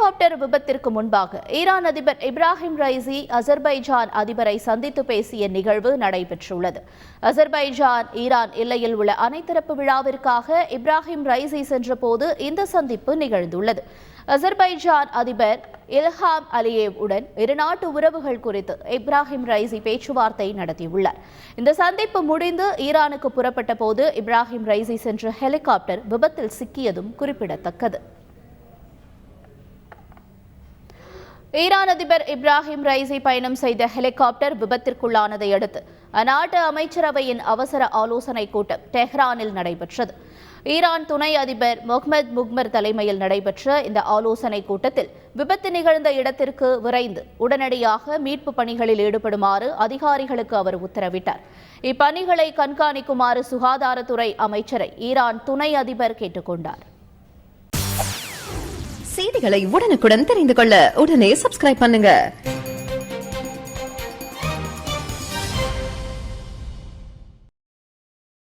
Helicopter விபத்திற்கு முன்பாக Iran அதிபர் இப்ராஹிம் ரைசி அசர்பைஜான் அதிபரை சந்தித்து பேசிய நிகழ்வு நடைபெற்றுள்ளது. அசர்பைஜான் ஈரான் எல்லையில் உள்ள அனைத்தரப்பு விழாவிற்காக இப்ராஹிம் ரைசி சென்றபோது இந்த சந்திப்பு நிகழ்ந்துள்ளது. அசர்பைஜான் அதிபர் இல்ஹாம் அலியேவ் உடன் இருநாட்டு உறவுகள் குறித்து இப்ராஹிம் ரைசி பேச்சுவார்த்தை நடத்தியுள்ளார். இந்த சந்திப்பு முடிந்து ஈரானுக்கு புறப்பட்ட போது இப்ராஹிம் ரைசி சென்ற ஹெலிகாப்டர் விபத்தில் சிக்கியதும் குறிப்பிடத்தக்கது. ஈரான் அதிபர் இப்ராஹிம் ரைசி பயணம் செய்த ஹெலிகாப்டர் விபத்திற்குள்ளானதை அடுத்து அந்நாட்டு அமைச்சரவையின் அவசர ஆலோசனைக் கூட்டம் டெஹ்ரானில் நடைபெற்றது. ஈரான் துணை அதிபர் முகமது முக்மர் தலைமையில் நடைபெற்ற இந்த ஆலோசனைக் கூட்டத்தில் விபத்து நிகழ்ந்த இடத்திற்கு விரைந்து உடனடியாக மீட்பு பணிகளில் ஈடுபடுமாறு அதிகாரிகளுக்கு அவர் உத்தரவிட்டார். இப்பணிகளை கண்காணிக்குமாறு சுகாதாரத்துறை அமைச்சரை ஈரான் துணை அதிபர் கேட்டுக்கொண்டார். செய்திகளை உடனுக்குடன் தெரிந்து கொள்ள உடனே சப்ஸ்கிரைப் பண்ணுங்க.